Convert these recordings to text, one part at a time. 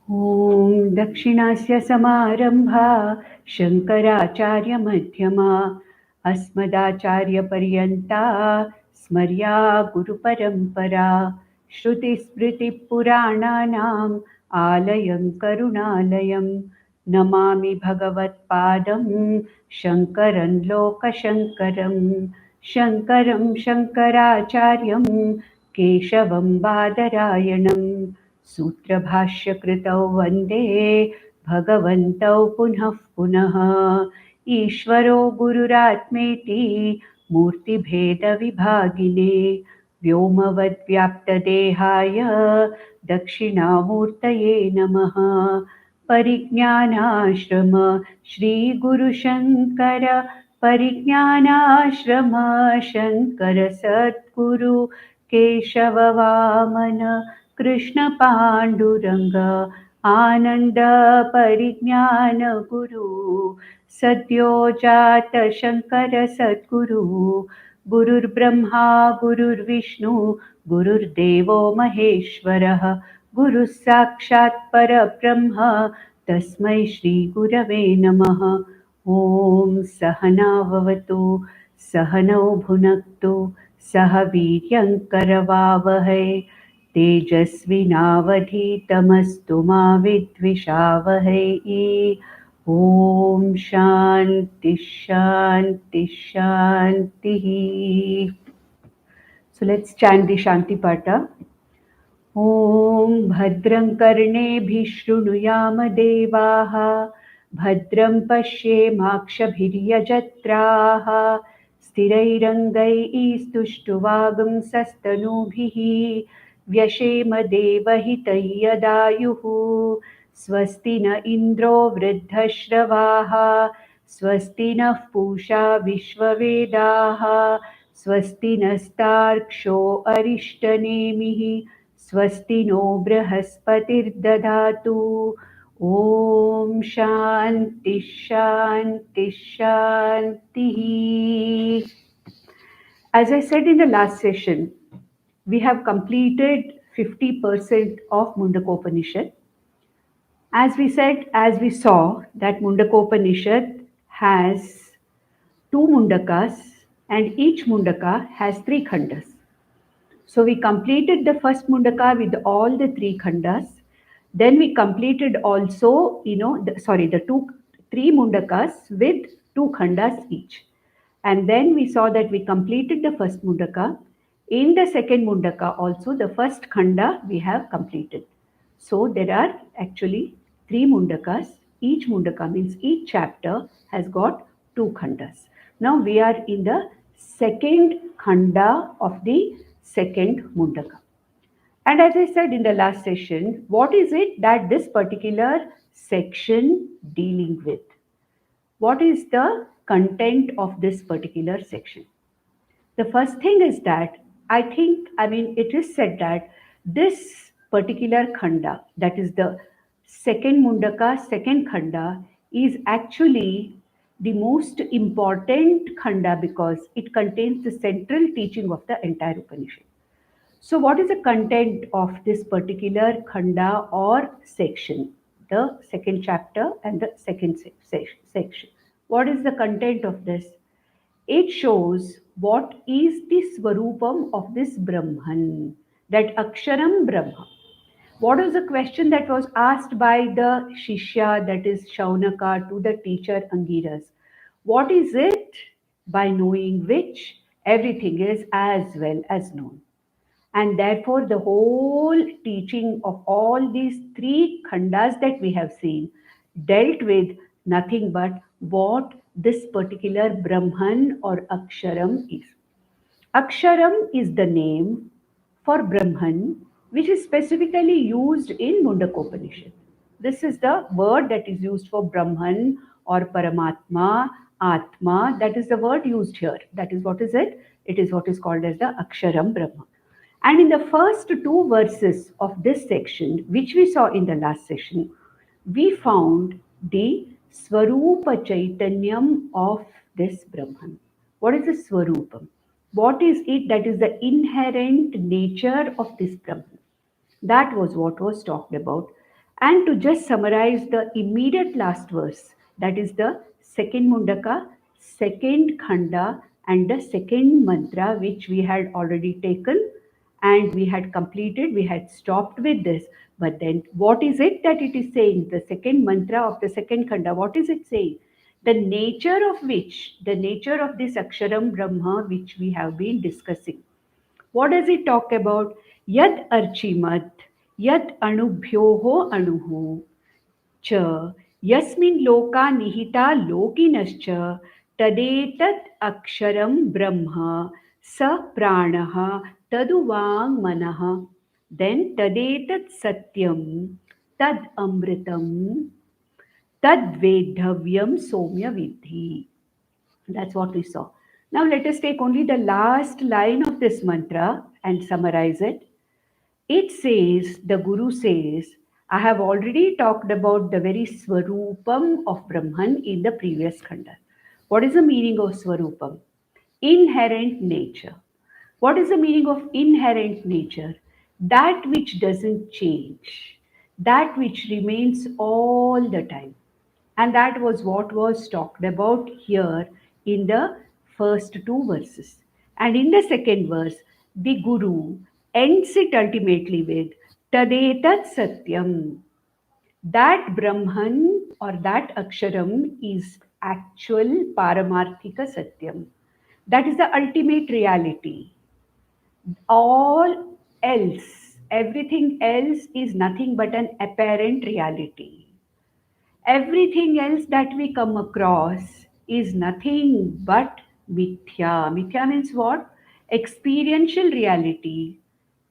ॐ दक्षिणास्य समारम्भा शङ्कराचार्यमध्यमा अस्मदाचार्यपर्यन्ता स्मर्या गुरुपरम्परा श्रुतिस्मृतिपुराणानाम् आलयं करुणालयं नमामि भगवत्पादं शङ्करं लोकशङ्करं शङ्करं शङ्कराचार्यं केशवं बादरायणम् सूत्रभाष्यकृतौ वन्दे भगवन्तौ पुनः पुनः ईश्वरो गुरुरात्मेति मूर्तिभेदविभागिने व्योमवद्व्याप्तदेहाय दक्षिणामूर्तये नमः परिज्ञानाश्रम श्रीगुरुशङ्कर परिज्ञानाश्रम शङ्कर सद्गुरु केशववामन कृष्ण पाण्डुरङ्ग आनन्द परिज्ञान गुरु सद्यो जात शङ्कर सद्गुरु गुरुर्ब्रह्मा गुरुर्विष्णु गुरुर्देवो महेश्वरः गुरुः साक्षात् परब्रह्म तस्मै श्रीगुरवे नमः। ॐ सहना भवतु सहनौ भुनक्तु सह वीर्यङ्करवावहै तेजस्विनावधीतमस्तु मा विद्विषावहै। ॐ शान्ति शान्ति शान्तिः। So let's chant the Shanti Pata. ॐ भद्रं कर्णेभिः शृणुयाम देवाः भद्रं पश्येमाक्षभिर्यजत्राः स्थिरैरङ्गैस्तुष्टुवागुंसस्तनूभिः व्यशेम देवहितैयदायुः स्वस्ति न इन्द्रो वृद्धश्रवाः स्वस्ति नः पूषा विश्ववेदाः स्वस्ति नस्तार्क्ष्यो अरिष्टनेमिः स्वस्ति नो बृहस्पतिर्दधातु। ॐ शान्ति शान्ति शान्तिः. As I said in the last session, we have completed 50% of Mundakopanishad. As we saw that Mundakopanishad has two mundakas and each mundaka has three khandas. So we completed the first mundaka with all the three khandas. Then we completed also, three mundakas with two khandas each. And then we saw that we completed the first mundaka. In the second mundaka also, the first khanda we have completed. So there are actually three mundakas. Each mundaka means each chapter has got two khandas. Now we are in the second khanda of the second mundaka. And as I said in the last session, what is it that this particular section dealing with? What is the content of this particular section? The first thing is that it is said that this particular khanda, that is the second mundaka, second khanda, is actually the most important khanda because it contains the central teaching of the entire Upanishad. So what is the content of this particular khanda or section? The second chapter and the second section. What is the content of this? It shows what is the swarupam of this Brahman, that Aksharam Brahma. What was the question that was asked by the Shishya, that is Shaunaka, to the teacher Angiras? What is it by knowing which everything is as well as known? And therefore, the whole teaching of all these three khandas that we have seen dealt with nothing but what this particular Brahman or Aksharam is. Aksharam is the name for Brahman, which is specifically used in Mundakopanishad. This is the word that is used for Brahman or Paramatma, Atma. That is the word used here. That is what is it? It is what is called as the Aksharam Brahma. And in the first two verses of this section, which we saw in the last session, we found the Swarupa Chaitanyam of this Brahman. What is the Swarupam? What is it that is the inherent nature of this Brahman? That was what was talked about. And to just summarize the immediate last verse, that is the second Mundaka, second Khanda, and the second mantra, which we had already taken and we had completed, we had stopped with this. But then, what is it that it is saying? The second mantra of the second Khanda, what is it saying? The nature of which, the nature of this Aksharam Brahma, which we have been discussing. What does it talk about? Yad archimat, yad anubhyoho anuhu, च यस्मिन् लोका निहिता लोकिनश्च तदेतत् अक्षरं ब्रह्म स प्राणः तदुवाङ्मनः then तदेतत् सत्यं तद् अमृतं तद्वेद्धव्यं सौम्य विद्धि. That's what we saw. Now let us take only the last line of this mantra and summarize it. It says, the Guru says, I have already talked about the very Swarupam of Brahman in the previous Khanda. What is the meaning of Swarupam? Inherent nature. What is the meaning of inherent nature? That which doesn't change, that which remains all the time. And that was what was talked about here in the first two verses. And in the second verse, the Guru ends it ultimately with Tadetat Satyam. That Brahman or that Aksharam is actual Paramarthika Satyam. That is the ultimate reality. All else, everything else is nothing but an apparent reality. Everything else that we come across is nothing but mithya. Mithya means what? Experiential reality,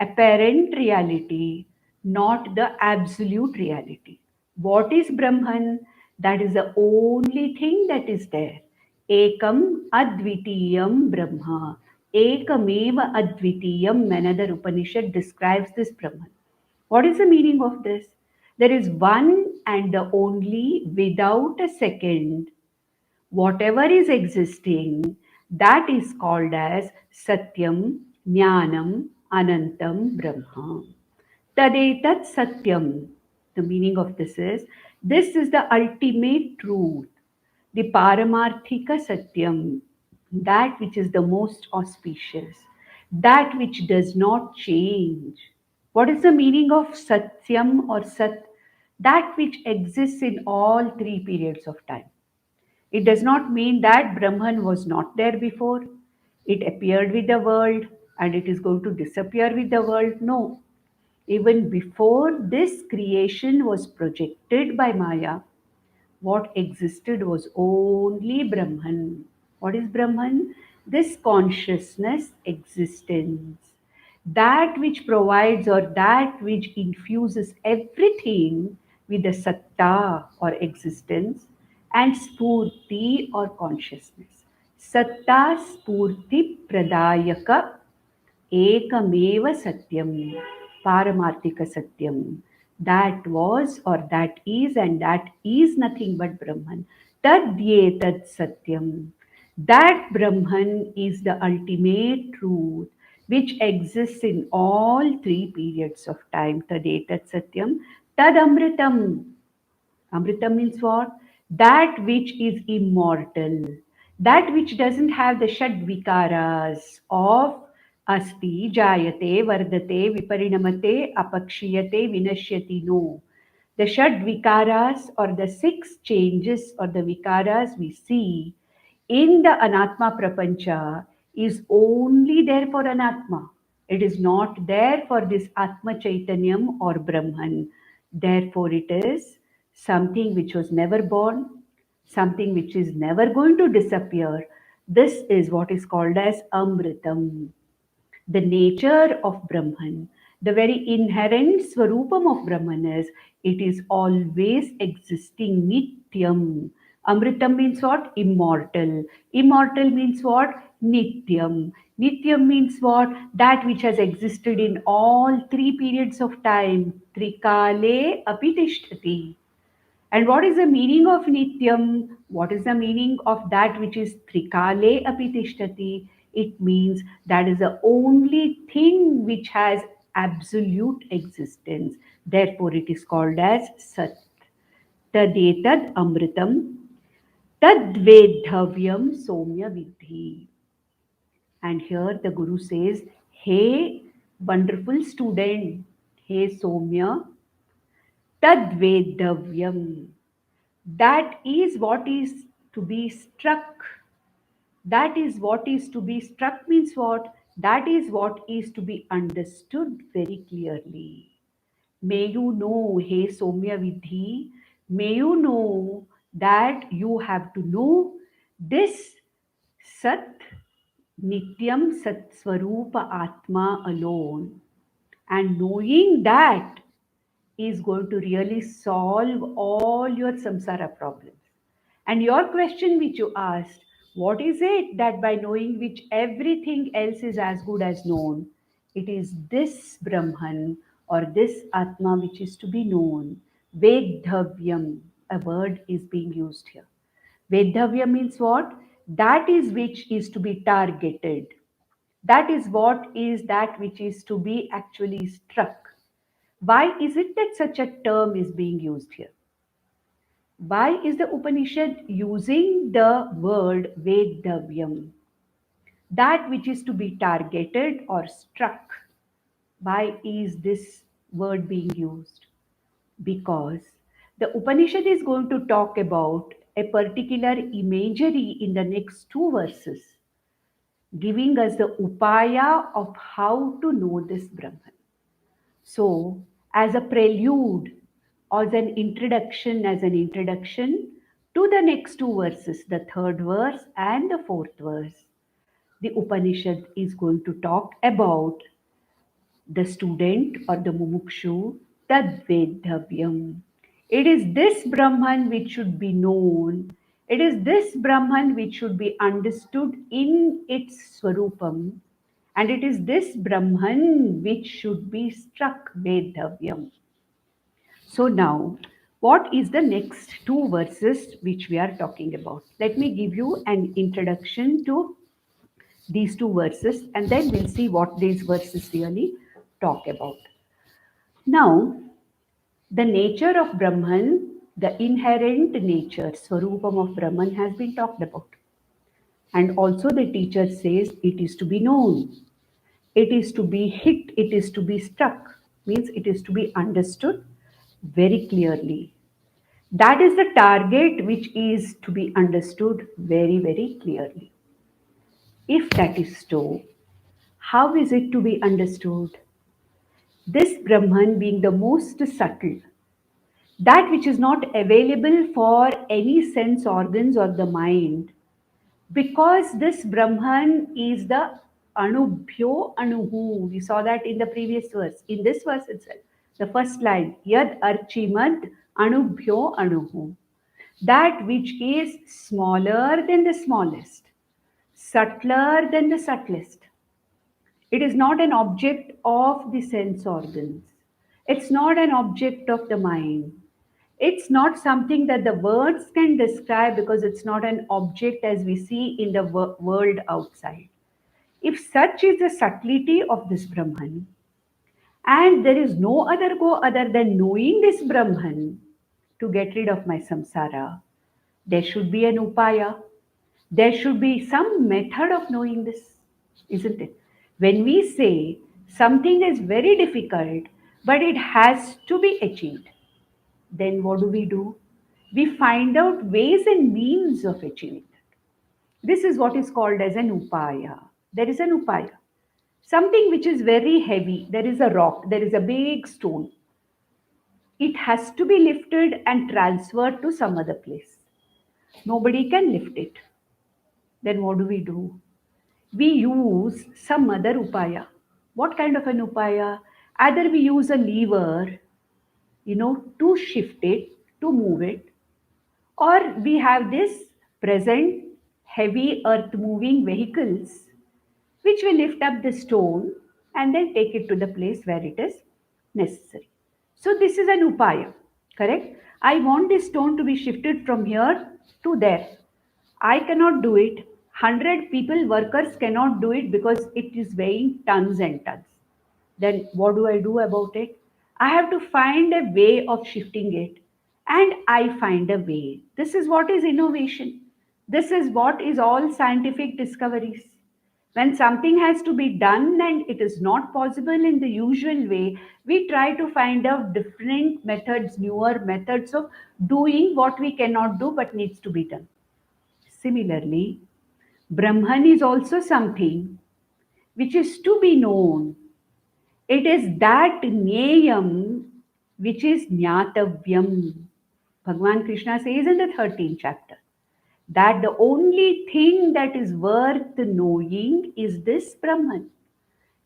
apparent reality, not the absolute reality. What is Brahman? That is the only thing that is there. Ekam advitiyam Brahma. Ekameva advitiyam. Another Upanishad describes this Brahman. What is the meaning of this? There is one and the only without a second. Whatever is existing, that is called as Satyam, Jnanam, Anantam, Brahma. Tadetat Satyam. The meaning of this is the ultimate truth, the Paramarthika Satyam, that which is the most auspicious, that which does not change. What is the meaning of Satyam or Sat? That which exists in all three periods of time. It does not mean that Brahman was not there before. It appeared with the world and it is going to disappear with the world. No. Even before this creation was projected by Maya, what existed was only Brahman. What is Brahman? This consciousness existence. That which provides or that which infuses everything with the satta or existence and spurti or consciousness. Satta spurti pradayaka Ekameva Satyam, Paramarthika Satyam. That was or that is and that is nothing but Brahman. Tadyetat Satyam. That Brahman is the ultimate truth which exists in all three periods of time. Tadetat Satyam. Tadamritam. Amrita means what? That which is immortal, that which doesn't have the shad vikaras of asti, jayate, vardate, viparinamate, apakshiyate, vinashyati. No. The shad vikaras or the six changes or the vikaras we see in the Anatma Prapancha is only there for Anatma. It is not there for this Atma Chaitanyam or Brahman. Therefore, it is something which was never born, something which is never going to disappear. This is what is called as Amritam, the nature of Brahman, the very inherent Swarupam of Brahman is it is always existing Nityam. Amritam means what? Immortal. Immortal means what? Nityam. Nityam means what? That which has existed in all three periods of time. Trikale apitishtati. And what is the meaning of Nityam? What is the meaning of that which is Trikale Apitishtati? It means that is the only thing which has absolute existence, Therefore, it is called as Sat. Tadetad Amritam Tadvedhavyam Somya Vidhi. And here the Guru says, hey, wonderful student, hey Somya, Tadvedavyam. That is what is to be struck. That is what is to be struck means what? That is what is to be understood very clearly. May you know, hey Somya Vidhi, may you know that you have to know this Sat, Nityam Sat Swarupa Atma alone. And knowing that is going to really solve all your samsara problems. And your question which you asked, what is it that by knowing which everything else is as good as known? It is this Brahman or this Atma which is to be known. Vedhavyam, a word is being used here. Vedhavya means what? That is which is to be targeted. That is what is that which is to be actually struck. Why is it that such a term is being used here? Why is the Upanishad using the word Vedavyam? That which is to be targeted or struck. Why is this word being used? Because the Upanishad is going to talk about a particular imagery in the next two verses, giving us the upaya of how to know this Brahman. So, as a prelude, or as an introduction to the next two verses, the third verse and the fourth verse, the Upanishad is going to talk about the student or the mumukshu, tadvedhavyam. It is this Brahman which should be known. It is this Brahman which should be understood in its swarupam. And it is this Brahman which should be struck vedhavyam. So now, what is the next two verses which we are talking about? Let me give you an introduction to these two verses and then we'll see what these verses really talk about. Now, the nature of Brahman, the inherent nature, Swarupam of Brahman has been talked about. And also the teacher says it is to be known, it is to be hit, it is to be struck, means it is to be understood very clearly. That is the target which is to be understood very, very clearly. If that is so, how is it to be understood? This Brahman being the most subtle, that which is not available for any sense organs or the mind, because this Brahman is the Anubhyo Anuhu. We saw that in the previous verse, in this verse itself. The first line, Yad Archimad Anubhyo Anuhu. That which is smaller than the smallest, subtler than the subtlest. It is not an object of the sense organs. It's not an object of the mind. It's not something that the words can describe because it's not an object as we see in the world outside. If such is the subtlety of this Brahman, and there is no other go other than knowing this Brahman to get rid of my samsara, there should be an upaya. There should be some method of knowing this, isn't it? When we say something is very difficult, but it has to be achieved, then what do? We find out ways and means of achieving it. This is what is called as an upaya. There is an upaya. Something which is very heavy, there is a rock, there is a big stone. It has to be lifted and transferred to some other place. Nobody can lift it. Then what do? We use some other upaya. What kind of an upaya? Either we use a lever, to shift it, to move it, or we have this present heavy earth moving vehicles which will lift up the stone and then take it to the place where it is necessary. So this is an upaya, correct? I want this stone to be shifted from here to there. I cannot do it. 100 people, workers cannot do it because it is weighing tons and tons. Then what do I do about it? I have to find a way of shifting it, and I find a way. This is what is innovation. This is what is all scientific discoveries. When something has to be done and it is not possible in the usual way, we try to find out different methods, newer methods of doing what we cannot do but needs to be done. Similarly, Brahman is also something which is to be known. It is that Nyayam which is Jnatavyam. Bhagavan Krishna says in the 13th chapter that the only thing that is worth knowing is this Brahman,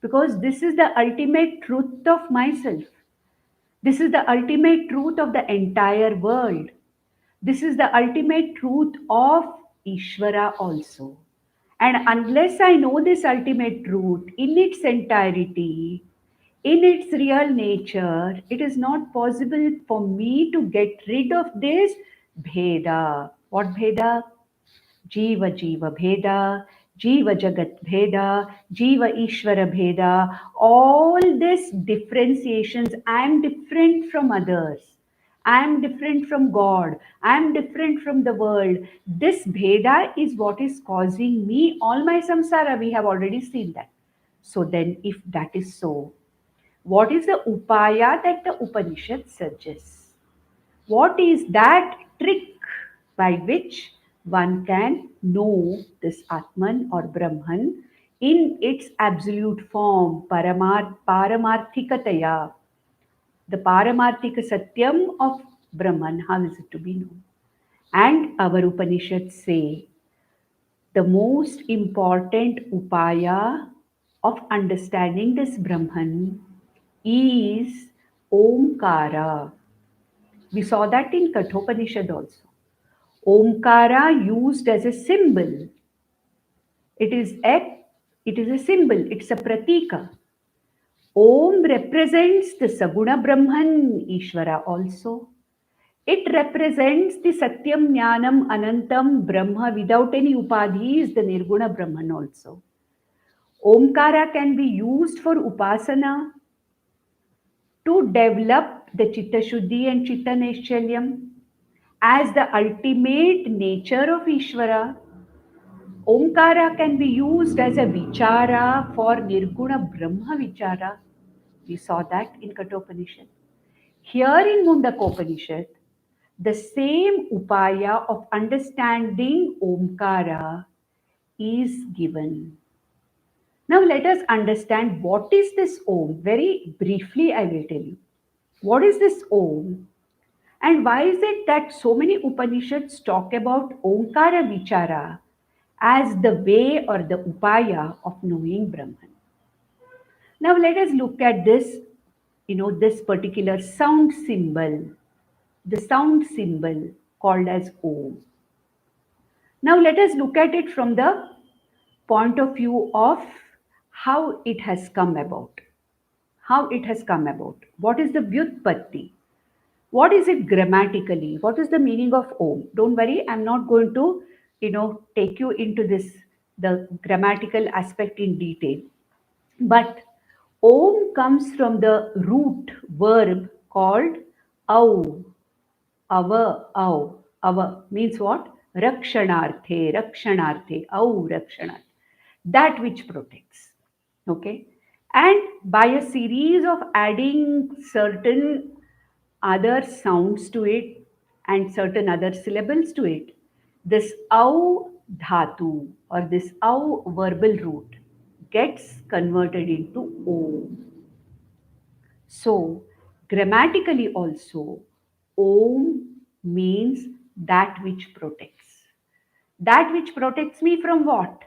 because this is the ultimate truth of myself. This is the ultimate truth of the entire world. This is the ultimate truth of Ishvara also. And unless I know this ultimate truth in its entirety, in its real nature, it is not possible for me to get rid of this bheda. What bheda? Jiva Jiva Bheda, Jiva Jagat Bheda, Jiva Ishvara Bheda, all these differentiations. I am different from others. I am different from God. I am different from the world. This Bheda is what is causing me all my samsara. We have already seen that. So then, if that is so, what is the upaya that the Upanishad suggests? What is that trick by which one can know this Atman or Brahman in its absolute form, Paramarthikataya, the Paramarthika Satyam of Brahman? How is it to be known? And our Upanishads say the most important upaya of understanding this Brahman is Omkara. We saw that in Kathopanishad also. Omkara used as a symbol. It is a it is a symbol, it's a pratika. Om represents the Saguna Brahman, Ishvara also. It represents the Satyam Jnanam Anantam Brahma without any upadhis, the Nirguna Brahman also. Omkara can be used for upasana to develop the Chitta Shuddhi and Chitta Naischalyam as the ultimate nature of Ishvara. Omkara can be used as a vichara for Nirguna Brahma vichara. We saw that in Kathopanishad. Here in Mundakopanishad, the same upaya of understanding Omkara is given. Now let us understand what is this Om. Very briefly, I will tell you. What is this Om? And why is it that so many Upanishads talk about Omkara vichara as the way or the upaya of knowing Brahman? Now let us look at this, this particular sound symbol, the sound symbol called as Om. Now let us look at it from the point of view of how it has come about. How it has come about. What is the Vyutpatti? What is it grammatically? What is the meaning of Om? Don't worry, I'm not going to, take you into this, the grammatical aspect in detail. But Om comes from the root verb called au. Ava means what? Rakshanarthe, au rakshanarthe. That which protects. Okay. And by a series of adding certain other sounds to it and certain other syllables to it, this au dhatu or this au verbal root gets converted into om. So, grammatically also, om means that which protects. That which protects me from what?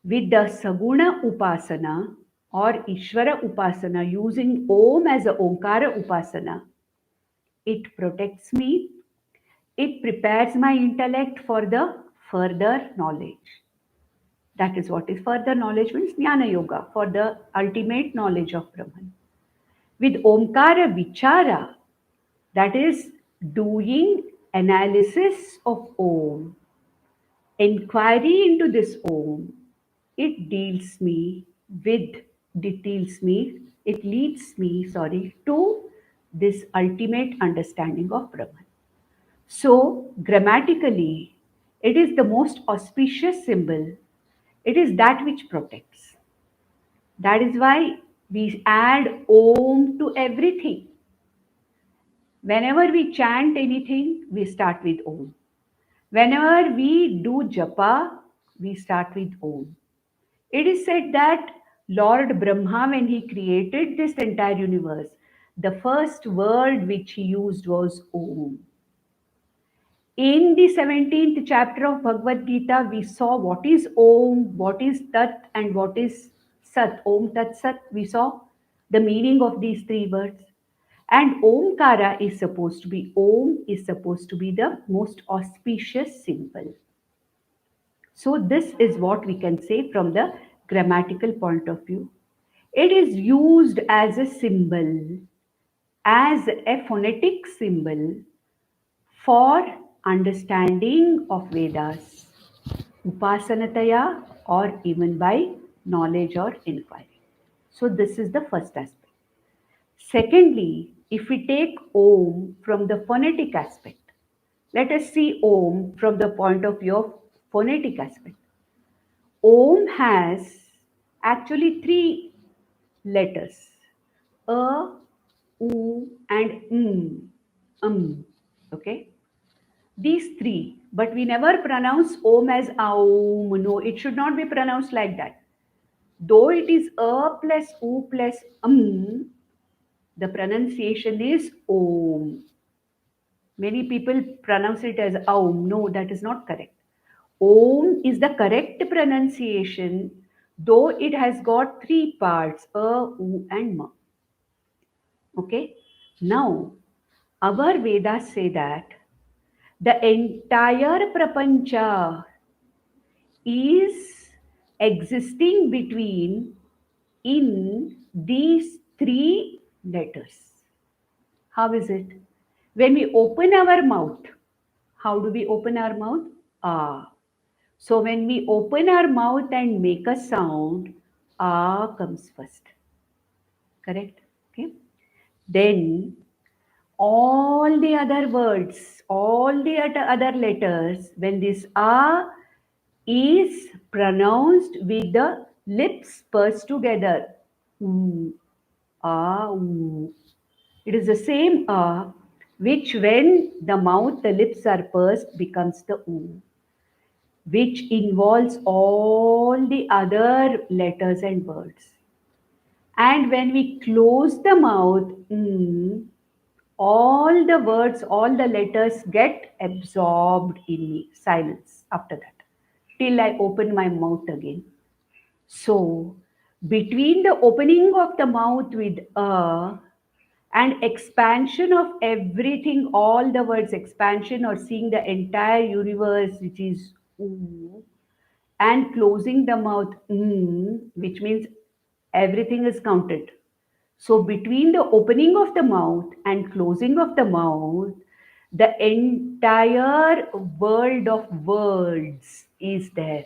With the Saguna Upasana or Ishvara Upasana, using Om as a Omkara Upasana, it protects me, it prepares my intellect for the further knowledge. That is what is further knowledge means Jnana Yoga, for the ultimate knowledge of Brahman. With Omkara Vichara, that is doing analysis of Om, inquiry into this Om, it deals me with, it leads me, to this ultimate understanding of Brahman. So, grammatically, it is the most auspicious symbol. It is that which protects. That is why we add Om to everything. Whenever we chant anything, we start with Om. Whenever we do japa, we start with Om. It is said that Lord Brahma, when he created this entire universe, the first word which he used was Om. In the 17th chapter of Bhagavad Gita, we saw what is Om, what is Tat, and what is Sat. Om, Tat, Sat. We saw the meaning of these three words. And Omkara is supposed to be, Om is supposed to be the most auspicious symbol. So, this is what we can say from the grammatical point of view. It is used as a symbol, as a phonetic symbol for understanding of Vedas, upasanataya, or even by knowledge or inquiry. So, this is the first aspect. Secondly, if we take Om from the phonetic aspect, let us see Om from the point of view of phonetic aspect. Om has actually three letters: A, U, and Okay, these three, but we never pronounce Om as Aum. No, it should not be pronounced like that. Though it is A plus U plus the pronunciation is Om. Many people pronounce it as Aum. No, that is not correct. Om is the correct pronunciation, though it has got three parts: A, U, and Ma. Okay. Now, our Vedas say that the entire prapancha is existing between in these three letters. How is it? When we open our mouth, how do we open our mouth? Ah. So when we open our mouth and make a sound, ah comes first. Correct? Okay. Then all the other words, all the other letters, when this ah is pronounced with the lips pursed together, oo, ah, oo. It is the same ah which when the mouth, the lips are pursed becomes the oo, which involves all the other letters and words. And when we close the mouth, all the words, all the letters get absorbed in me. Silence after that, till I open my mouth again. So, between the opening of the mouth with a and expansion of everything, all the words, expansion or seeing the entire universe, which is ooh, and closing the mouth, which means everything is counted. So, between the opening of the mouth and closing of the mouth, the entire world of words is there.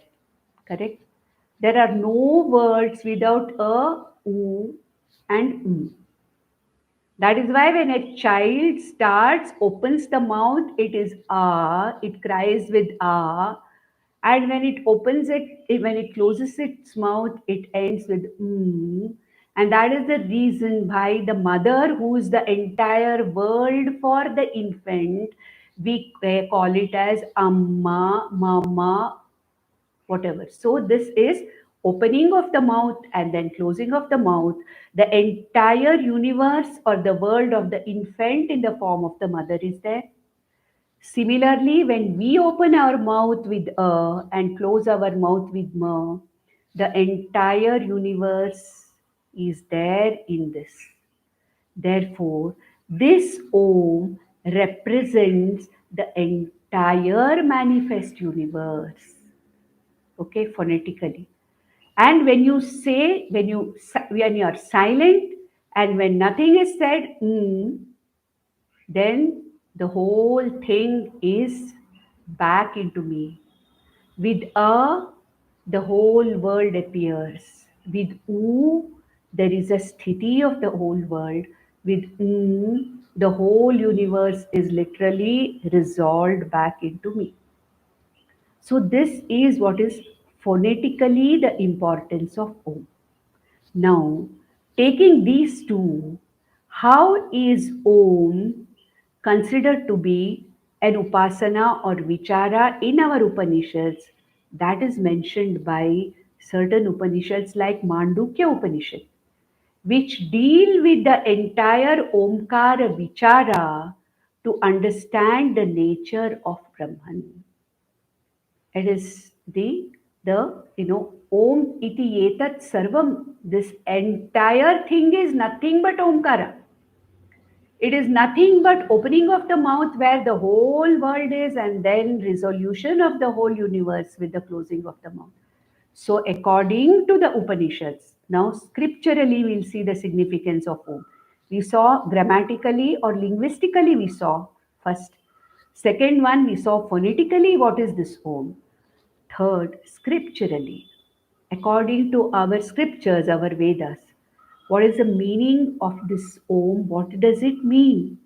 Correct? There are no words without a u and That is why when a child starts, opens the mouth, it is ah, it cries with ah, and when it opens it, when it closes its mouth, it ends with and that is the reason why the mother, who is the entire world for the infant, we call it as amma, mama, whatever. So this is opening of the mouth and then closing of the mouth. The entire universe or the world of the infant in the form of the mother is there. Similarly, when we open our mouth with a and close our mouth with ma, the entire universe is there in this. Therefore, this Om represents the entire manifest universe. Okay, phonetically. And when you say, when you are silent and when nothing is said, then the whole thing is back into me. With a, the whole world appears. With u, there is a sthiti of the whole world. With the whole universe is literally resolved back into me. So this is what is phonetically the importance of Om. Now, taking these two, how is Om considered to be an upasana or vichara in our Upanishads? That is mentioned by certain Upanishads like Mandukya Upanishad, which deal with the entire Omkara vichara to understand the nature of Brahman. It is the Om iti etat sarvam. This entire thing is nothing but Omkara. It is nothing but opening of the mouth where the whole world is, and then resolution of the whole universe with the closing of the mouth. So, according to the Upanishads, now scripturally we'll see the significance of Om. We saw grammatically or linguistically, we saw first. Second one, we saw phonetically what is this Om. Third, scripturally, according to our scriptures, our Vedas, what is the meaning of this Om? What does it mean?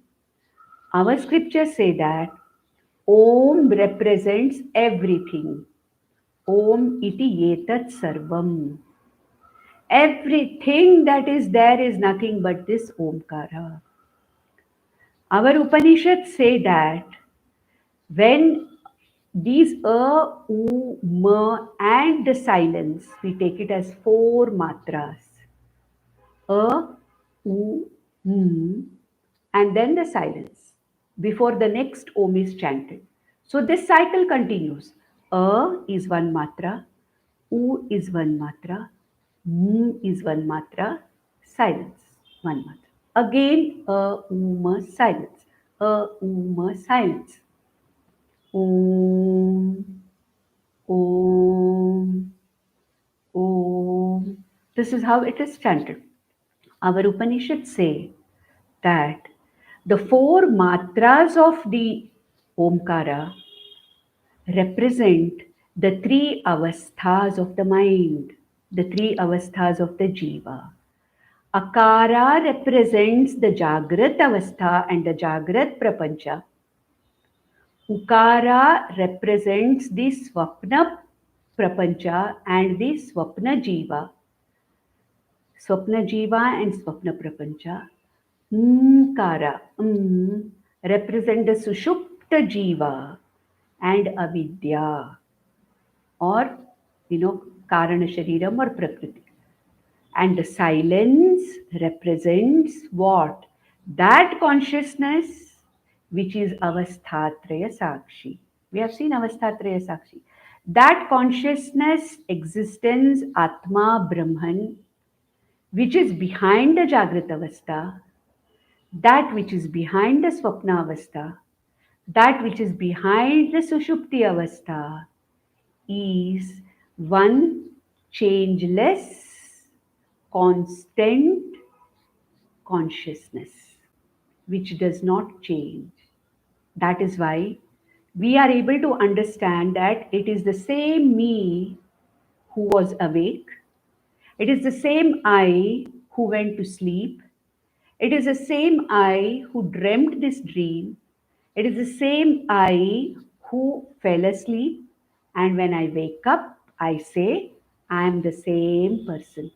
Our scriptures say that Om represents everything. Om iti etat sarvam. Everything that is there is nothing but this Omkara. Our Upanishads say that when these ma, and the silence, we take it as four matras. M, and then the silence before the next Om is chanted. So this cycle continues. Is one matra, U is one matra, M is one matra, silence, one matra. Again, silence, silence. Om, Om, Om. This is how it is chanted. Our Upanishads say that the four matras of the Omkara represent the three avasthas of the mind, the three avasthas of the jiva. Akara represents the Jagrat avastha and the Jagrat prapancha. Ukara represents the Swapna prapancha and the Swapna jiva. Swapna jiva and Swapna prapancha. Mkara represent the Sushupta jiva and avidya, or Karana Shariram or Prakriti. And the silence represents what? That consciousness which is Avasthatraya Sakshi. We have seen Avasthatraya Sakshi. That consciousness, existence, Atma, Brahman, which is behind the Jagrat Avastha, that which is behind the Swapna Avastha, that which is behind the Sushupti Avastha, is one changeless, constant consciousness which does not change. That is why we are able to understand that it is the same me who was awake, it is the same I who went to sleep, it is the same I who dreamt this dream, it is the same I who fell asleep, and when I wake up, I say, I am the same person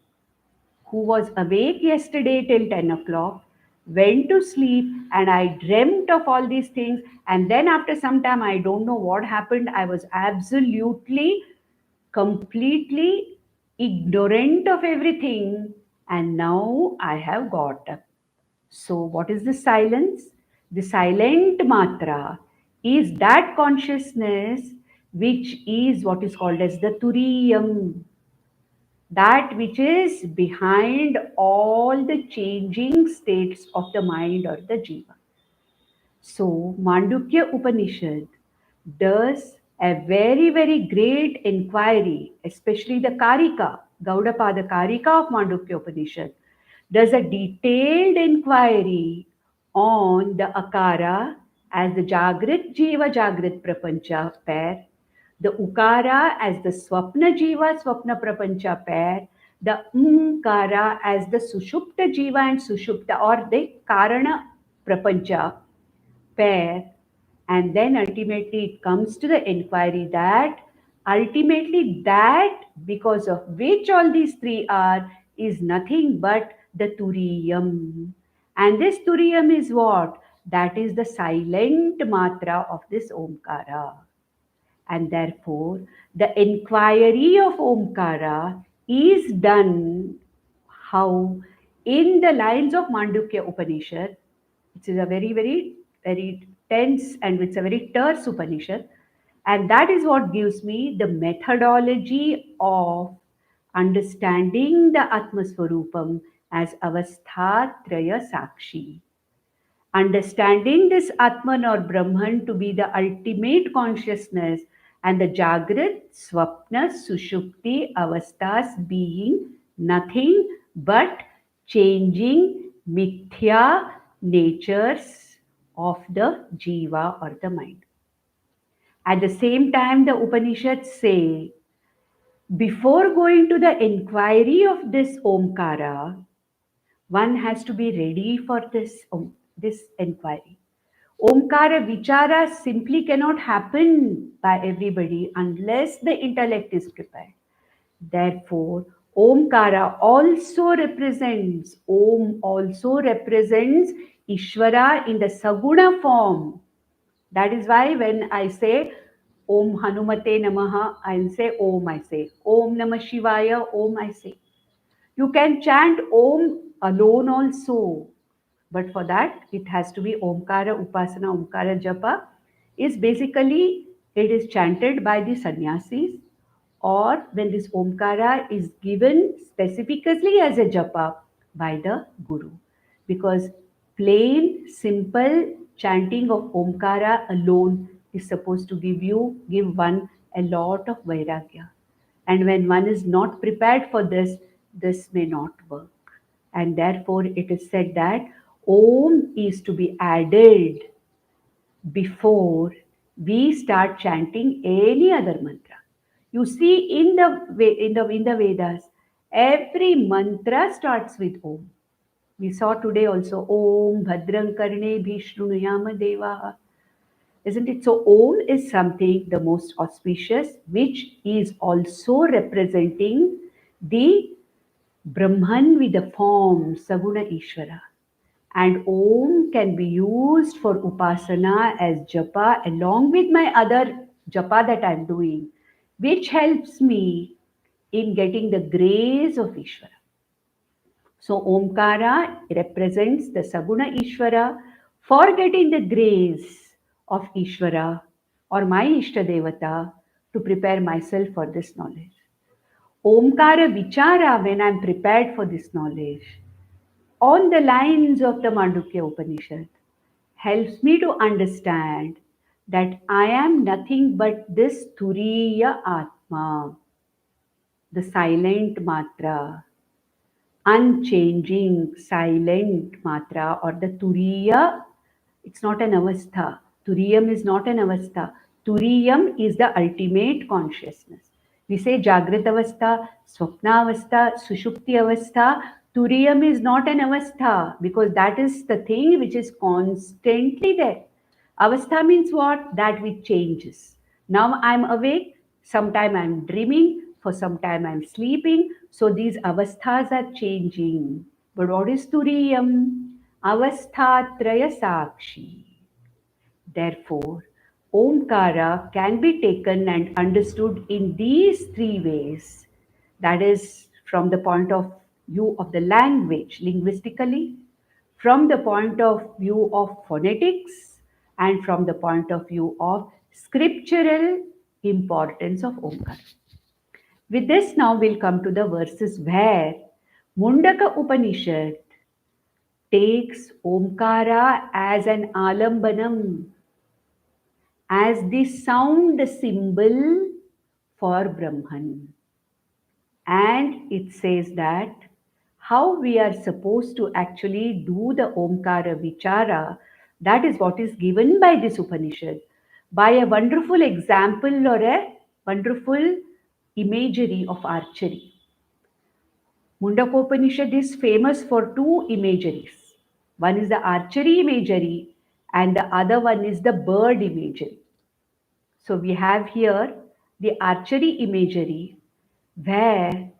who was awake yesterday till 10 o'clock, went to sleep, and I dreamt of all these things. And then, after some time, I don't know what happened. I was absolutely, completely ignorant of everything. And now I have got up. So, what is the silence? The silent matra is that consciousness which is what is called as the turiyam, that which is behind all the changing states of the mind or the jiva. So, Mandukya Upanishad does a very, very great inquiry, especially the Karika, Gaudapada Karika of Mandukya Upanishad, does a detailed inquiry on the Akara as the Jagrit Jiva Jagrit Prapancha pair, the Ukara as the Swapna Jiva Swapna Prapancha pair, the Umkara as the Sushupta Jiva and Sushupta, or the Karana prapancha, pair, and then ultimately it comes to the inquiry that ultimately that because of which all these three are is nothing but the turiyam. And this turiyam is what? That is the silent matra of this omkara. And therefore, the inquiry of Omkara is done how in the lines of Mandukya Upanishad, which is a very, very, very tense and it's a very terse Upanishad. And that is what gives me the methodology of understanding the Atmaswarupam as Avasthatraya Sakshi. Understanding this Atman or Brahman to be the ultimate consciousness and the Jagrat, Swapna, Sushupti avasthas being nothing but changing mithya natures of the jiva or the mind. At the same time, the Upanishads say, before going to the inquiry of this Omkara, one has to be ready for this inquiry. Omkara Vichara simply cannot happen by everybody unless the intellect is prepared. Therefore, Omkara also represents, Om also represents Ishvara in the Saguna form. That is why when I say Om Hanumate Namaha, I'll say Om, I say. Om Namah Shivaya, Om, I say. You can chant Om alone also. But for that, it has to be Omkara Upasana, Omkara Japa is basically, it is chanted by the sannyasis or when this Omkara is given specifically as a Japa by the Guru. Because plain, simple chanting of Omkara alone is supposed to give one a lot of Vairagya. And when one is not prepared for this, this may not work. And therefore, it is said that Om is to be added before we start chanting any other mantra. You see, in the Vedas, every mantra starts with Om. We saw today also Om Bhadram Karne Bhishnunuyama Devaha. Isn't it? So Om is something the most auspicious, which is also representing the Brahman with the form Saguna Ishvara. And Om can be used for Upasana as Japa along with my other Japa that I'm doing, which helps me in getting the grace of Ishvara. So Omkara represents the Saguna Ishvara for getting the grace of Ishvara or my Ishta Devata to prepare myself for this knowledge. Omkara Vichara, when I'm prepared for this knowledge, on the lines of the Mandukya Upanishad, helps me to understand that I am nothing but this Turiya Atma, the silent Matra, unchanging, silent Matra, or the Turiya. It's not an avastha. Turiyam is not an avastha. Turiyam is the ultimate consciousness. We say Jagrat avastha, Swapna avastha, Sushupti avastha. Turiyam is not an avastha because that is the thing which is constantly there. Avastha means what? That which changes. Now I'm awake, sometime I'm dreaming, for some time I'm sleeping. So these avasthas are changing. But what is Turiyam? Avasthatraya Sakshi. Therefore, Omkara can be taken and understood in these three ways. That is, from the point of view of the language, linguistically, from the point of view of phonetics, and from the point of view of scriptural importance of Omkara. With this, now we'll come to the verses where Mundaka Upanishad takes Omkara as an alambanam, as the sound symbol for Brahman. And it says that how we are supposed to actually do the Omkara Vichara, that is what is given by this Upanishad, by a wonderful example or a wonderful imagery of archery. Mundakopanishad is famous for two imageries. One is the archery imagery and the other one is the bird imagery. So we have here the archery imagery where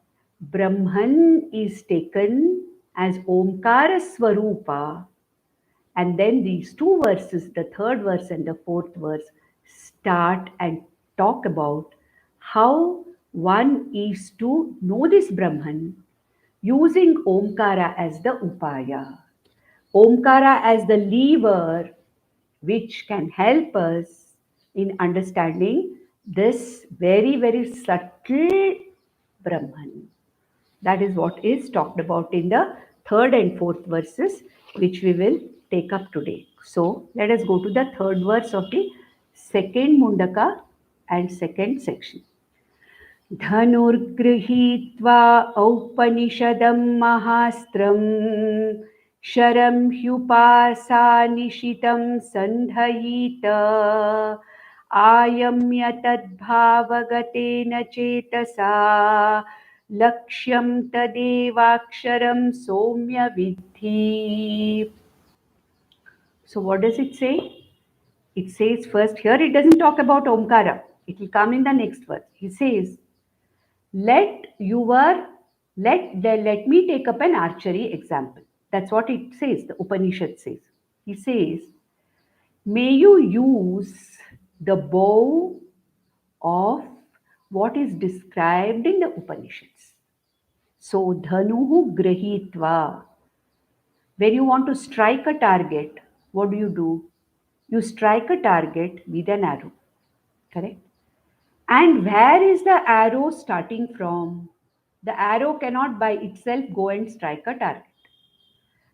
Brahman is taken as Omkara Swarupa, and then these two verses, the third verse and the fourth verse, start and talk about how one is to know this Brahman using Omkara as the Upaya. Omkara as the lever which can help us in understanding this very, very subtle Brahman. That is what is talked about in the third and fourth verses, which we will take up today. So let us go to the third verse of the second Mundaka and second section. धनुर्गृहीत्वा औपनिषदं महास्त्रं शरं ह्युपासानिशितं सन्धयीत आयम्य तद्भावगतेन चेतसा लक्ष्यं तदेवाक्षरं सौम्य विद्धि. So what does it say? It says first here, it doesn't talk about Omkara. It will come in the next verse. He says, let me take up an archery example. That's what it says, the Upanishad says. He says, may you use the bow of what is described in the Upanishads. So, dhanuhu grahitva. When you want to strike a target, what do? You strike a target with an arrow. Correct? And where is the arrow starting from? The arrow cannot by itself go and strike a target.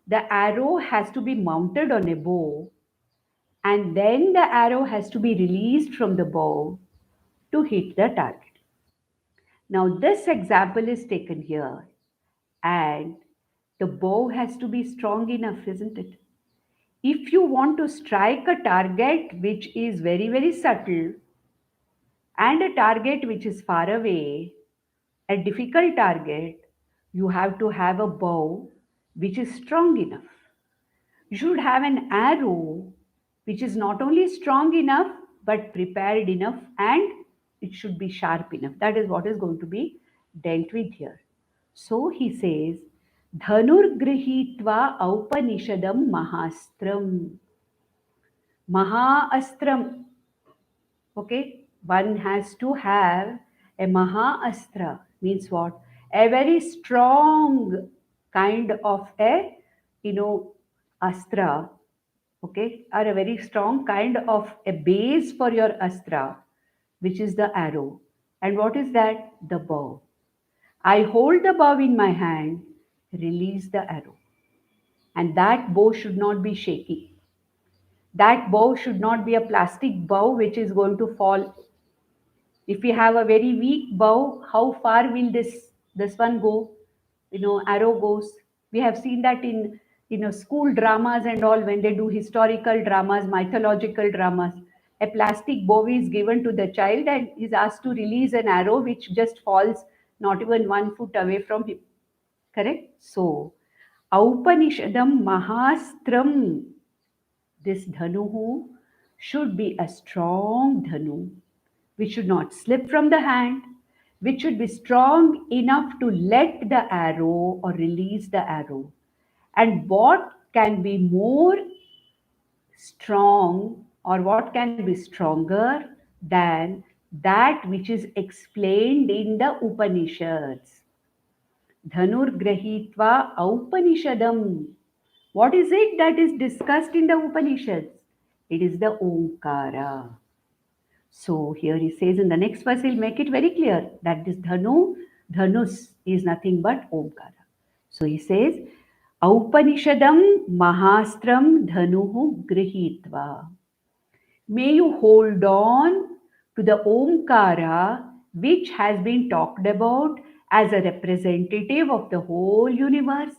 The arrow has to be mounted on a bow, and then the arrow has to be released from the bow to hit the target. Now, this example is taken here, and the bow has to be strong enough, isn't it? If you want to strike a target which is very, very subtle and a target which is far away, a difficult target, you have to have a bow which is strong enough. You should have an arrow which is not only strong enough but prepared enough, and it should be sharp enough. That is what is going to be dealt with here. So he says, Dhanur grihitva aupanishadam mahastram. Mahaastram. Okay, one has to have a Mahaastra, means what? A very strong kind of a, astra, okay, or a very strong kind of a base for your astra, which is the arrow. And what is that? The bow. I hold the bow in my hand, release the arrow. And that bow should not be shaky. That bow should not be a plastic bow which is going to fall. If we have a very weak bow, how far will this one go? Arrow goes. We have seen that in school dramas and all, when they do historical dramas, mythological dramas. A plastic bow is given to the child and is asked to release an arrow which just falls not even 1 foot away from him. Correct? So, Aupanishadam Mahastram, this dhanuhu should be a strong dhanu, which should not slip from the hand, which should be strong enough to let the arrow or release the arrow. And what can be more strong, or what can be stronger than that which is explained in the Upanishads? Dhanur grahitva aupanishadam. What is it that is discussed in the Upanishads? It is the Omkara. So here he says in the next verse, he'll make it very clear that this dhanus is nothing but Omkara. So he says, Aupanishadam mahastram dhanuhu grihitva. May you hold on to the Omkara which has been talked about as a representative of the whole universe,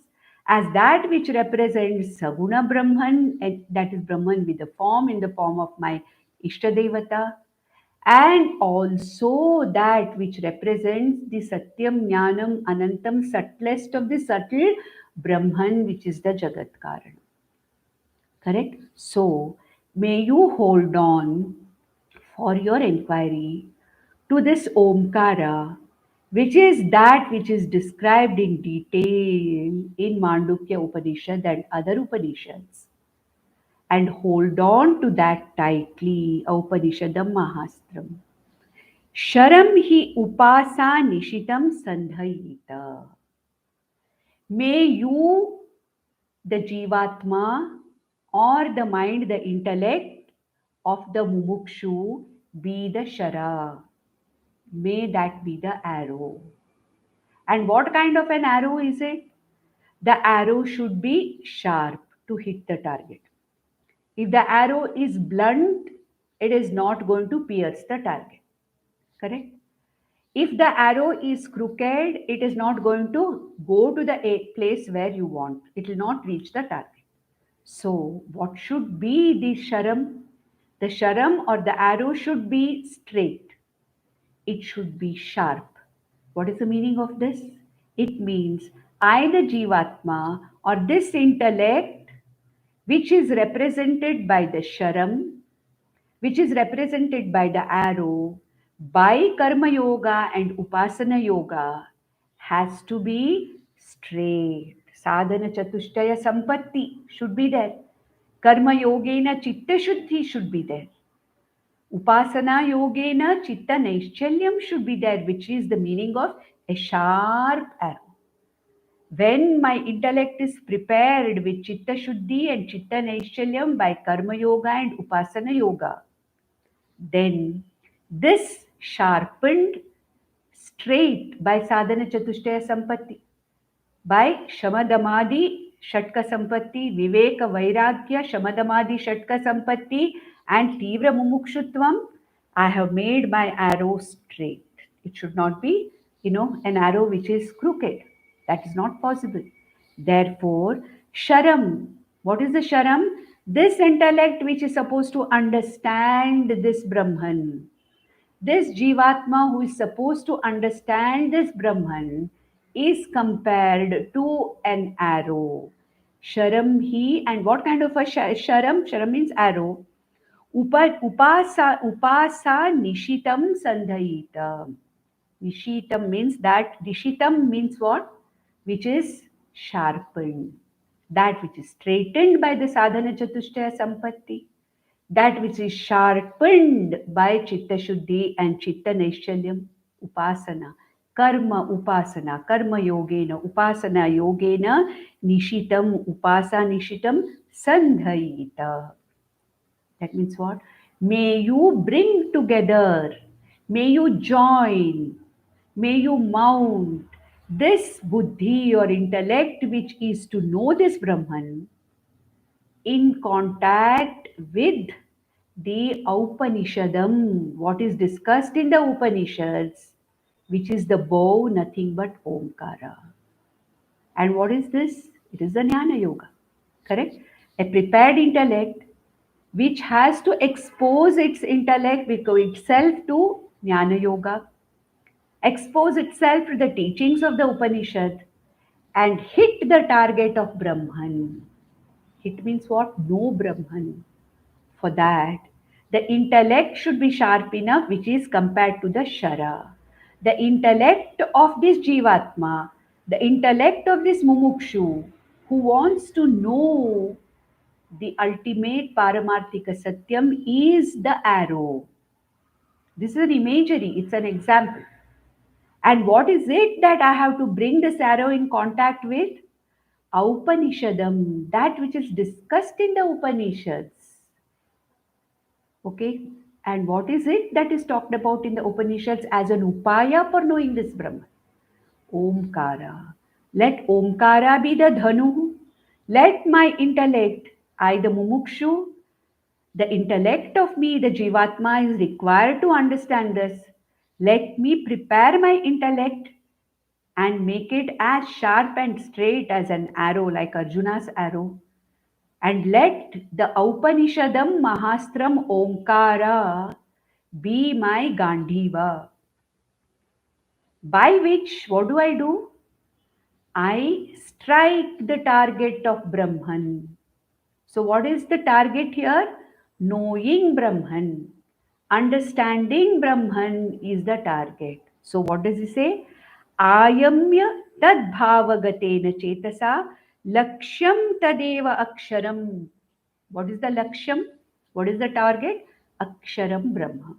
as that which represents Saguna Brahman, and that is Brahman with the form, in the form of my Ishtadevata, and also that which represents the Satyam, Jnanam, Anantam, subtlest of the subtle Brahman, which is the Jagat Karana. Correct? So, may you hold on for your inquiry to this Omkara, which is that which is described in detail in Mandukya Upanishad and other Upanishads. And hold on to that tightly, Upanishadam Mahastram. Sharam hi upasa nishitam sandhayita. May you, the Jivatma, or the mind, the intellect of the Mumukshu, be the Shara. May that be the arrow. And what kind of an arrow is it? The arrow should be sharp to hit the target. If the arrow is blunt, it is not going to pierce the target. Correct? If the arrow is crooked, it is not going to go to the place where you want. It will not reach the target. So, what should be the sharam? The sharam or the arrow should be straight. It should be sharp. What is the meaning of this? It means I, the Jivatma, or this intellect, which is represented by the sharam, which is represented by the arrow, by Karma Yoga and Upasana Yoga, has to be straight. Sadhana Chatushtaya Sampatti should be there. Karma Yogena Chitta Shuddhi should be there. Upasana Yogena Chitta Naishchalyam should be there, which is the meaning of a sharp arrow. When my intellect is prepared with Chitta Shuddhi and Chitta Naishchalyam by Karma Yoga and Upasana Yoga, then this sharpened straight by Sadhana Chatushtaya Sampatti, by Shamadamadi Shatka Sampatti, Viveka Vairagya Shamadamadi Shatka Sampatti, and Tivra Mumukshutvam, I have made my arrow straight. It should not be, an arrow which is crooked. That is not possible. Therefore, Sharam. What is the Sharam? This intellect which is supposed to understand this Brahman. This Jivatma who is supposed to understand this Brahman is compared to an arrow. Sharam he, and what kind of a sharam? Sharam means arrow. Upasa nishitam sandhayita. Nishitam means that, nishitam means what? Which is sharpened. That which is straightened by the sadhana chatushtaya sampatti. That which is sharpened by Chitta Shuddhi and Chitta Naishalyam, Upasana, Karma Yogena, Upasana Yogena, Nishitam, Upasa Nishitam, Sandhayita. That means what? May you bring together, may you join, may you mount this buddhi or intellect which is to know this Brahman in contact with the Upanishadam, what is discussed in the Upanishads, which is the bow, nothing but Omkara. And what is this? It is the Jnana Yoga, correct? A prepared intellect which has to expose its intellect itself to Jnana Yoga, expose itself to the teachings of the Upanishad, and hit the target of Brahman. Hit means what? No Brahman. For that, the intellect should be sharp enough, which is compared to the Shara. The intellect of this Jivatma, the intellect of this Mumukshu, who wants to know the ultimate Paramarthika Satyam, is the arrow. This is an imagery, it's an example. And what is it that I have to bring this arrow in contact with? Upanishadam, that which is discussed in the Upanishads. Okay, and what is it that is talked about in the Upanishads as an upaya for knowing this Brahman? Omkara. Let Omkara be the dhanu. Let my intellect, I the mumukshu, the intellect of me, the jivatma, is required to understand this. Let me prepare my intellect and make it as sharp and straight as an arrow, like Arjuna's arrow. And let the Upanishadam Mahastram Omkara be my Gandhiva. By which, what do? I strike the target of Brahman. So what is the target here? Knowing Brahman. Understanding Brahman is the target. So what does he say? Ayamya tad bhavagatena chetasa lakshyam tadeva aksharam. What is the lakshyam? What is the target? Aksharam Brahma.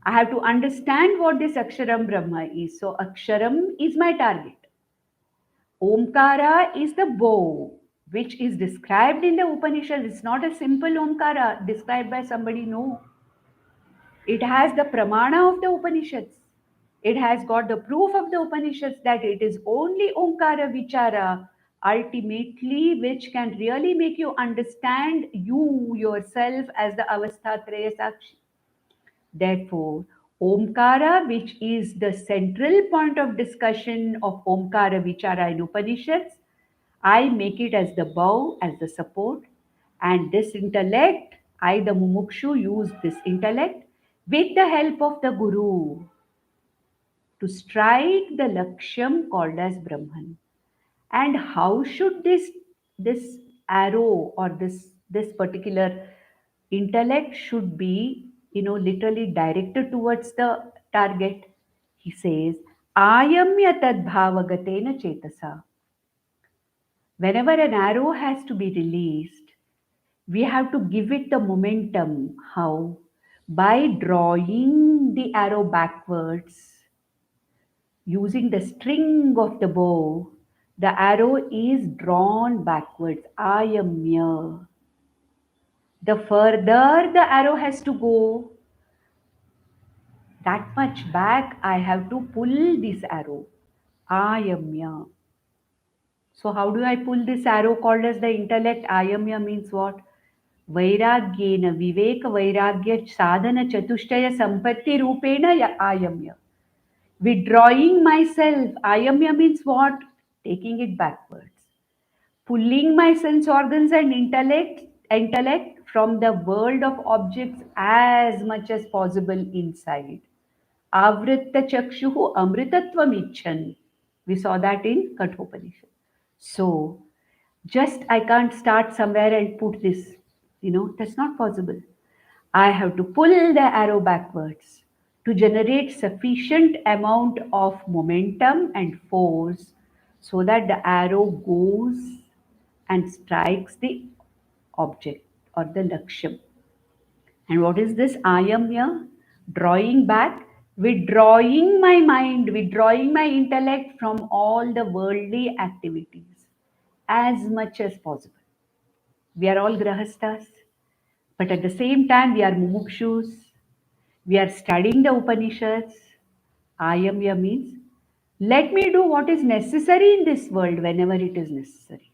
I have to understand what this Aksharam Brahma is. So Aksharam is my target. Omkara is the bow, which is described in the Upanishad. It's not a simple Omkara described by somebody, no. It has the pramana of the Upanishads. It has got the proof of the Upanishads that it is only Omkara Vichara ultimately which can really make you understand you yourself as the Avasthatraya Sakshi. Therefore, Omkara, which is the central point of discussion of Omkara Vichara in Upanishads, I make it as the bow, as the support, and this intellect, I, the Mumukshu, use this intellect with the help of the Guru to strike the Lakshyam called as Brahman. And how should this arrow or this particular intellect should be, literally directed towards the target? He says, Ayamya tad bhavagatena chetasa. Whenever an arrow has to be released, we have to give it the momentum. How? By drawing the arrow backwards, using the string of the bow, the arrow is drawn backwards. Ayamya. The further the arrow has to go, that much back I have to pull this arrow. Ayamya. So how do I pull this arrow called as the intellect? Ayamya means what? Vairagyena viveka vairagya sadhana chatushtaya sampatti rupena ayamya. Withdrawing myself, ayamya means what? Taking it backwards. Pulling my sense organs and intellect from the world of objects as much as possible inside. Avritta chakshuhu amritatvam icchan. We saw that in Kathopanishad. So, just I can't start somewhere and put this, that's not possible. I have to pull the arrow backwards to generate sufficient amount of momentum and force so that the arrow goes and strikes the object or the laksham. And what is this ayamya? Drawing back, withdrawing my mind, withdrawing my intellect from all the worldly activities as much as possible. We are all grahastas, but at the same time, we are mumukshus. We are studying the Upanishads. Ayamya means, let me do what is necessary in this world whenever it is necessary.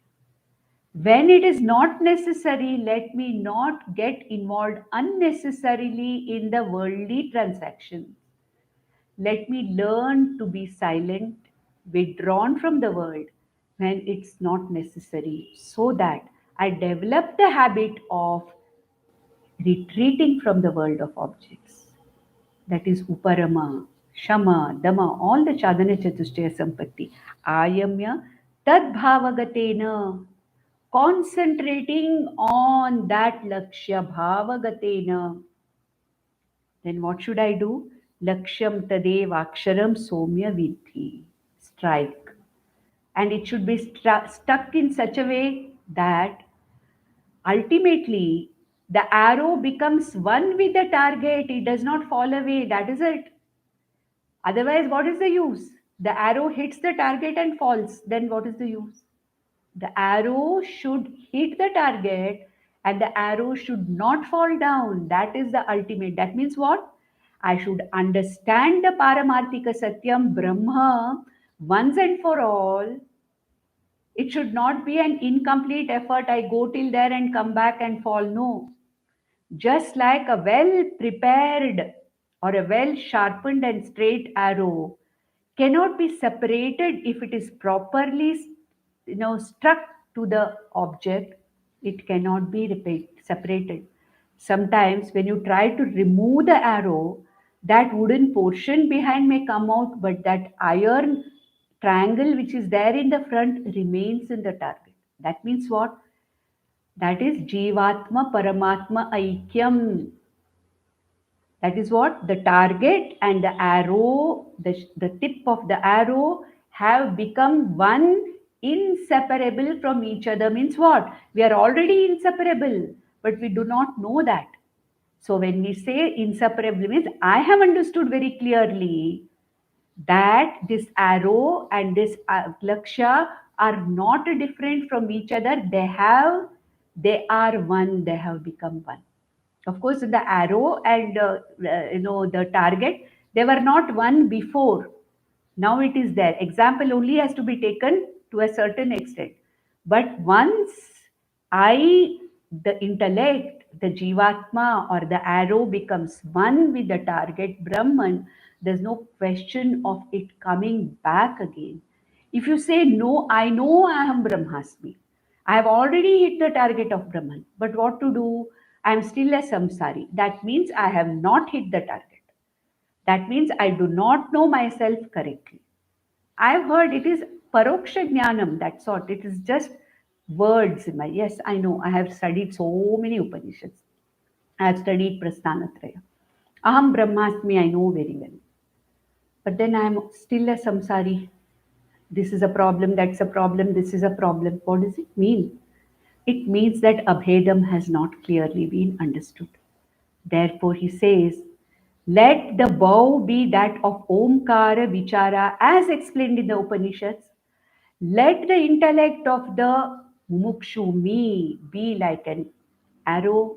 When it is not necessary, let me not get involved unnecessarily in the worldly transactions. Let me learn to be silent, withdrawn from the world when it's not necessary, so that I develop the habit of retreating from the world of objects. That is Uparama, Shama, Dama, all the Chadana Chatushtaya Sampatti. Ayamya Tad Bhavagatena. Concentrating on that Lakshya Bhavagatena. Then what should I do? Lakshyam Tadev Aksharam Somya Vidhi. Strike. And it should be stuck in such a way that ultimately the arrow becomes one with the target. It does not fall away. That is it. Otherwise, what is the use? The arrow hits the target and falls. Then what is the use? The arrow should hit the target and the arrow should not fall down. That is the ultimate. That means what? I should understand the Paramarthika Satyam Brahma once and for all. It should not be an incomplete effort. I go till there and come back and fall. No. Just like a well prepared or a well sharpened and straight arrow cannot be separated if it is properly struck to the object, it cannot be separated. Sometimes when you try to remove the arrow, that wooden portion behind may come out, but that iron triangle which is there in the front remains in the target. That means what? That is Jivatma Paramatma Aikyam. That is what the target and the arrow, the tip of the arrow have become one, inseparable from each other. Means what? We are already inseparable, but we do not know that. So when we say inseparable, means I have understood very clearly that this arrow and this lakshya are not different from each other. They are one. They have become one. Of course, the arrow and the target, they were not one before. Now it is there. Example only has to be taken to a certain extent. But once I, the intellect, the Jivatma or the arrow becomes one with the target Brahman, there's no question of it coming back again. If you say, no, I know I am Brahmasmi, I have already hit the target of Brahman, but what to do? I am still a samsari. That means I have not hit the target. That means I do not know myself correctly. I've heard it is paroksha jnanam, that sort. It is just words in my. Yes, I know. I have studied so many Upanishads. I have studied Prasthanatraya. Aham Brahmasmi, I know very well. But then I am still a samsari. This is a problem, that's a problem, this is a problem. What does it mean? It means that Abhedam has not clearly been understood. Therefore, he says, let the bow be that of Omkara Vichara as explained in the Upanishads. Let the intellect of the Mumukshu, me, be like an arrow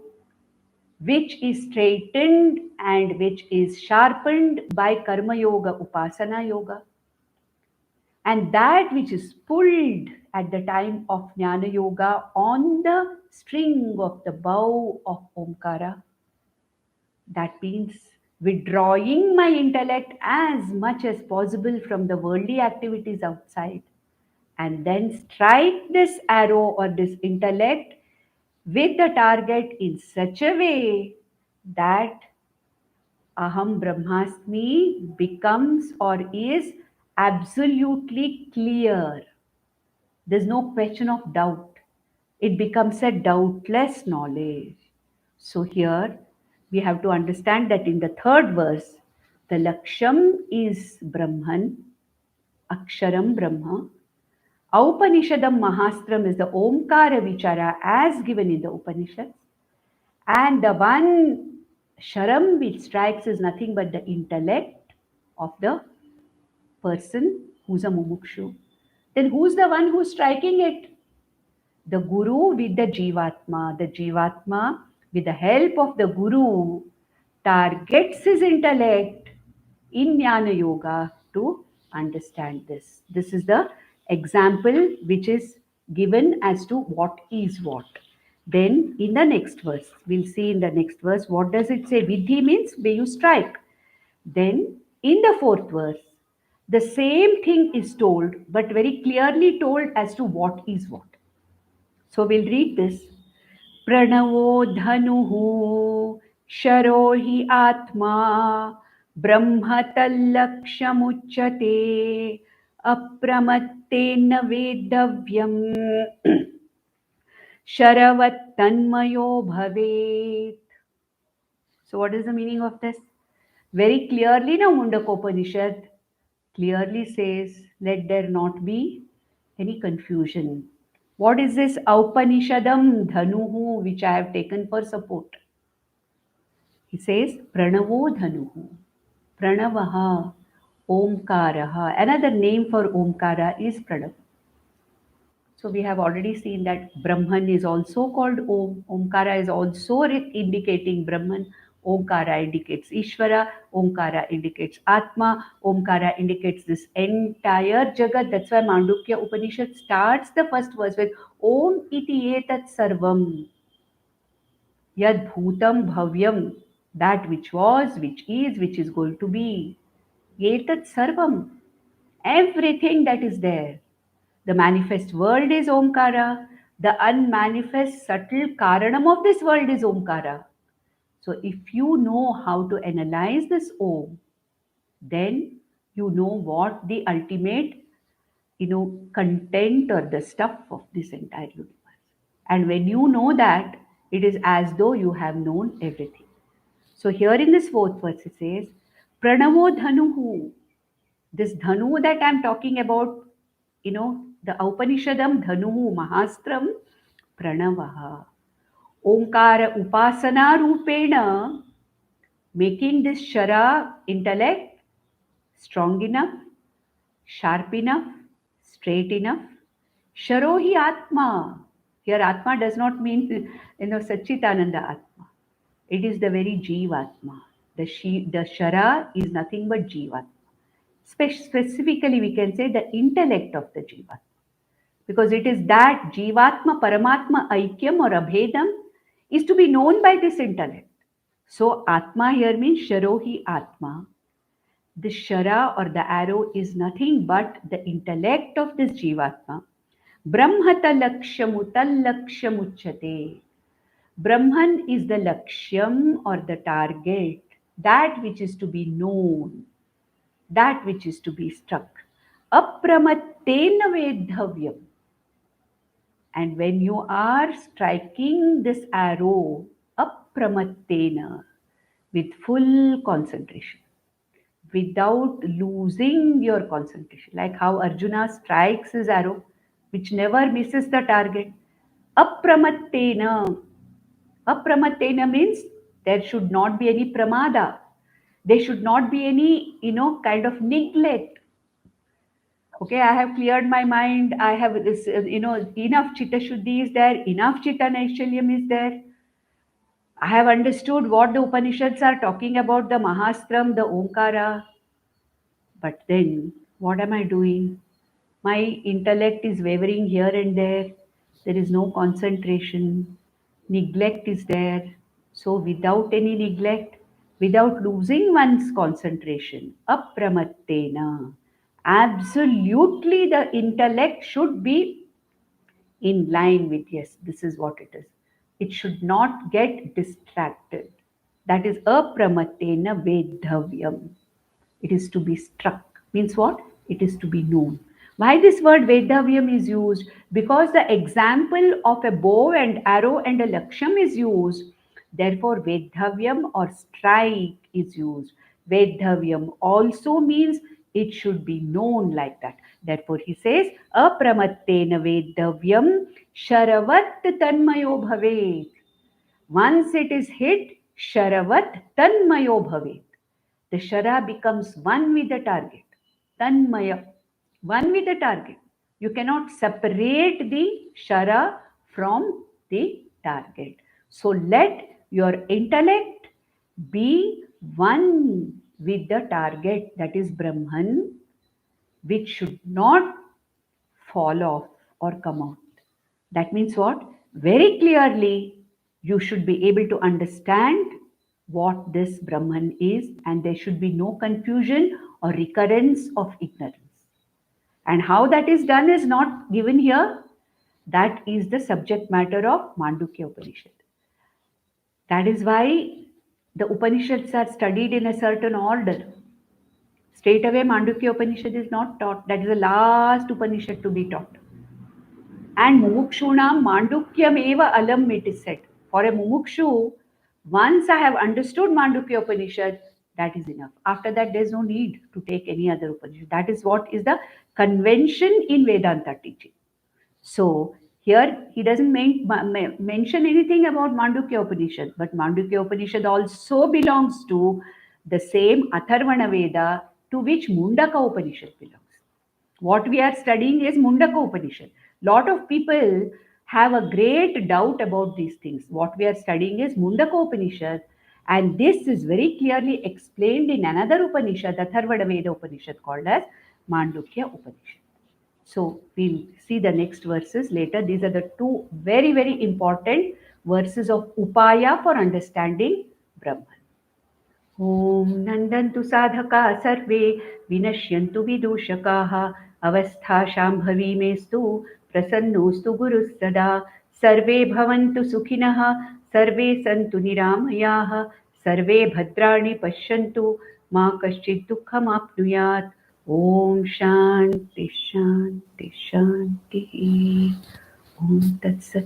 which is straightened and which is sharpened by Karma Yoga, Upasana Yoga. And that which is pulled at the time of Jnana Yoga on the string of the bow of Omkara. That means withdrawing my intellect as much as possible from the worldly activities outside and then strike this arrow or this intellect with the target in such a way that Aham Brahmasmi becomes or is absolutely clear. There's no question of doubt. It becomes a doubtless knowledge. So here we have to understand that in the third verse, the Laksham is Brahman, Aksharam Brahma. Upanishadam Mahastram is the Omkara Vichara as given in the Upanishads. And the one Sharam which strikes is nothing but the intellect of the person who's a mumukshu. Then who's the one who's striking it? The Guru with the Jivatma. The Jivatma, with the help of the Guru, targets his intellect in Jnana Yoga to understand this. This is the example which is given as to what is what. Then in the next verse, we'll see in the next verse, what does it say? Vidhi means may you strike. Then in the fourth verse, the same thing is told, but very clearly told as to what is what. So we'll read this. प्रणवो धनुः शरो हि आत्मा ब्रह्म तल्लक्ष्यमुच्यते अप्रमत्तेन वेदव्यम् शरवत्तन्मयो भवेत्. So what is the meaning of this? Very clearly now Mundakopanishad clearly says, let there not be any confusion. What is this Upanishadam Dhanuhu which I have taken for support? He says Pranavo Dhanuhu. Pranavaha Omkaraha. Another name for Omkara is Pranav. So we have already seen that Brahman is also called Om. Omkara is also indicating Brahman. Omkara indicates Ishvara. Omkara indicates Atma. Omkara indicates this entire Jagat. That's why Mandukya Upanishad starts the first verse with Om iti etat sarvam. Yad bhutam bhavyam. That which was, which is going to be. Etat sarvam. Everything that is there. The manifest world is Omkara. The unmanifest subtle Karanam of this world is Omkara. So if you know how to analyze this Om, then you know what the ultimate, content or the stuff of this entire universe. And when you know that, it is as though you have known everything. So here in this fourth verse it says, Pranavo Dhanuhu. This Dhanu that I'm talking about, the Upanishadam Dhanuhu Mahastram Pranavaha. Omkara Upasana Rupena, making this Shara intellect strong enough, sharp enough, straight enough. Sharohi Atma. Here Atma does not mean, Satchitananda Atma. It is the very Jivatma. The Shara is nothing but Jivatma. Specifically, we can say the intellect of the Jivatma. Because it is that Jivatma Paramatma Aikyam or Abhedam is to be known by this intellect. So Atma here means Sharohi Atma. The Shara or the arrow is nothing but the intellect of this Jivatma. Brahmata Lakshamutal Brahman is the Lakshyam or the target, that which is to be known, that which is to be struck. Apramatena Vedhavyam. And when you are striking this arrow, apramatena, with full concentration, without losing your concentration, like how Arjuna strikes his arrow, which never misses the target. Apramatena. Apramatena means there should not be any pramada. There should not be any, kind of neglect. Okay, I have cleared my mind. I have this, enough chitta shuddhi is there, enough chitta naishalyam is there. I have understood what the Upanishads are talking about, the Mahastram, the Omkara. But then, what am I doing? My intellect is wavering here and there. There is no concentration. Neglect is there. So, without any neglect, without losing one's concentration, apramattena, absolutely the intellect should be in line with, yes, this is what it is. It should not get distracted. That is apramattena vedhavyam. It is to be struck. Means what? It is to be known. Why this word Vedavyam is used? Because the example of a bow and arrow and a laksham is used. Therefore, Vedavyam or strike is used. Vedavyam also means it should be known like that. Therefore, he says, Apramattena Vedavyam Sharavat Tanmayo Bhavet. Once it is hit, Sharavat Tanmayo Bhavet. The Shara becomes one with the target. Tanmaya, one with the target. You cannot separate the Shara from the target. So let your intellect be one with the target, that is Brahman, which should not fall off or come out. That means what? Very clearly, you should be able to understand what this Brahman is, and there should be no confusion or recurrence of ignorance. And how that is done is not given here. That is the subject matter of Mandukya Upanishad. That is why the Upanishads are studied in a certain order. Straight away, Mandukya Upanishad is not taught. That is the last Upanishad to be taught. And mumukshunam mandukyam eva alam, it is said. For a mumukshu, once I have understood Mandukya Upanishad, that is enough. After that, there is no need to take any other Upanishad. That is what is the convention in Vedanta teaching. So here he doesn't mention anything about Mandukya Upanishad, but Mandukya Upanishad also belongs to the same Atharvana Veda to which Mundaka Upanishad belongs. What we are studying is Mundaka Upanishad. Lot of people have a great doubt about these things. What we are studying is Mundaka Upanishad, and this is very clearly explained in another Upanishad, Atharvana Veda Upanishad, called as Mandukya Upanishad. So we'll see the next verses later. These are the two very, very important verses of Upaya for understanding Brahman. Om Nandantu Sadhaka Sarve Vinashyantu Vidushakaha Avastha Shambhavi Mestu Prasannostu Guru Sada Sarve Bhavantu Sukhinaha Sarve Santu Niramayaha Sarve Bhadrani Pashyantu Ma Kaschid Dukkham Apnuyat. Om Shanti Shanti Shanti. Om Tat Sat.